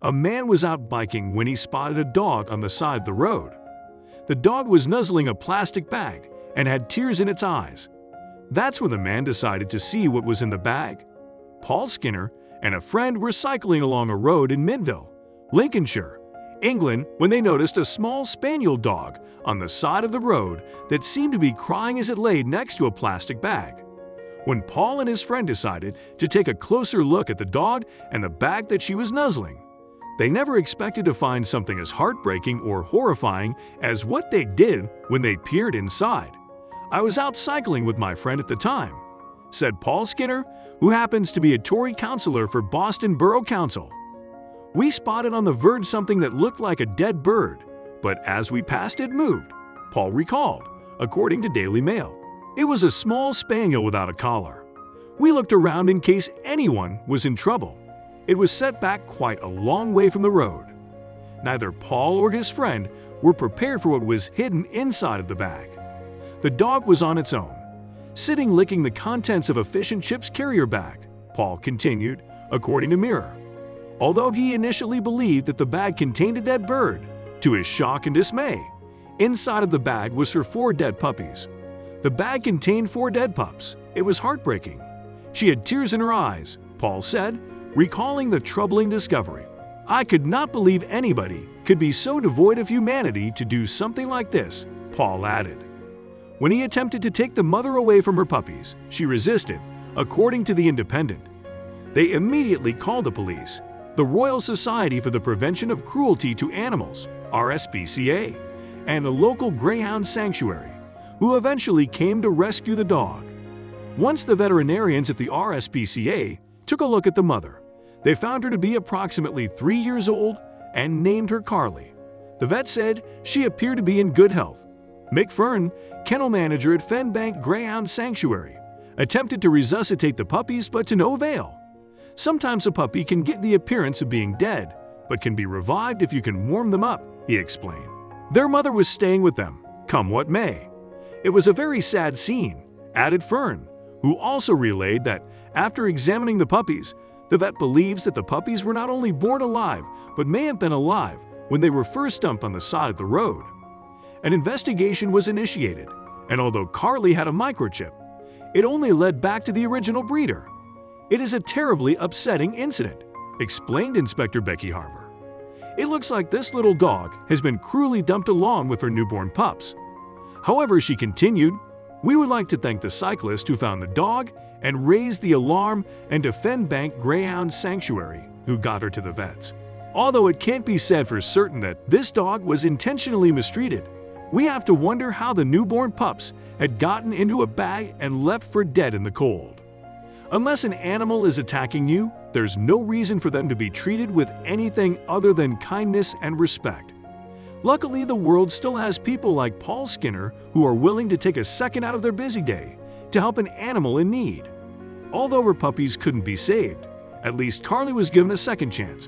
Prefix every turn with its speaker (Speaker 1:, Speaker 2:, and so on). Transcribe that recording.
Speaker 1: A man was out biking when he spotted a dog on the side of the road. The dog was nuzzling a plastic bag and had tears in its eyes. That's when the man decided to see what was in the bag. Paul Skinner and a friend were cycling along a road in Minville, Lincolnshire, England, when they noticed a small spaniel dog on the side of the road that seemed to be crying as it lay next to a plastic bag. When Paul and his friend decided to take a closer look at the dog and the bag that she was nuzzling, they never expected to find something as heartbreaking or horrifying as what they did when they peered inside. "I was out cycling with my friend at the time," said Paul Skinner, who happens to be a Tory councillor for Boston Borough Council. "We spotted on the verge something that looked like a dead bird, but as we passed it moved," Paul recalled, according to Daily Mail. "It was a small spaniel without a collar. We looked around in case anyone was in trouble. It was set back quite a long way from the road." Neither Paul or his friend were prepared for what was hidden inside of the bag. The dog was on its own, sitting licking the contents of a fish and chips carrier bag, Paul continued, according to Mirror. Although he initially believed that the bag contained a dead bird, to his shock and dismay, inside of the bag was her 4 dead puppies. The bag contained 4 dead pups. It was heartbreaking. She had tears in her eyes, Paul said, recalling the troubling discovery. "I could not believe anybody could be so devoid of humanity to do something like this," Paul added. When he attempted to take the mother away from her puppies, she resisted, according to The Independent. They immediately called the police, the Royal Society for the Prevention of Cruelty to Animals, RSPCA, and a local greyhound sanctuary, who eventually came to rescue the dog. Once the veterinarians at the RSPCA took a look at the mother, they found her to be approximately 3 years old and named her Carly. The vet said she appeared to be in good health. Mick Fern, kennel manager at Fenbank Greyhound Sanctuary, attempted to resuscitate the puppies but to no avail. "Sometimes a puppy can get the appearance of being dead, but can be revived if you can warm them up," he explained. Their mother was staying with them, come what may. "It was a very sad scene," added Fern, who also relayed that after examining the puppies, the vet believes that the puppies were not only born alive, but may have been alive when they were first dumped on the side of the road. An investigation was initiated, and although Carly had a microchip, it only led back to the original breeder. "It is a terribly upsetting incident," explained Inspector Becky Harver. "It looks like this little dog has been cruelly dumped along with her newborn pups." However, she continued, "We would like to thank the cyclist who found the dog and raised the alarm, and to Fenbank Greyhound Sanctuary, who got her to the vets. Although it can't be said for certain that this dog was intentionally mistreated, we have to wonder how the newborn pups had gotten into a bag and left for dead in the cold. Unless an animal is attacking you, there's no reason for them to be treated with anything other than kindness and respect. Luckily, the world still has people like Paul Skinner who are willing to take a second out of their busy day to help an animal in need. Although her puppies couldn't be saved, at least Carly was given a second chance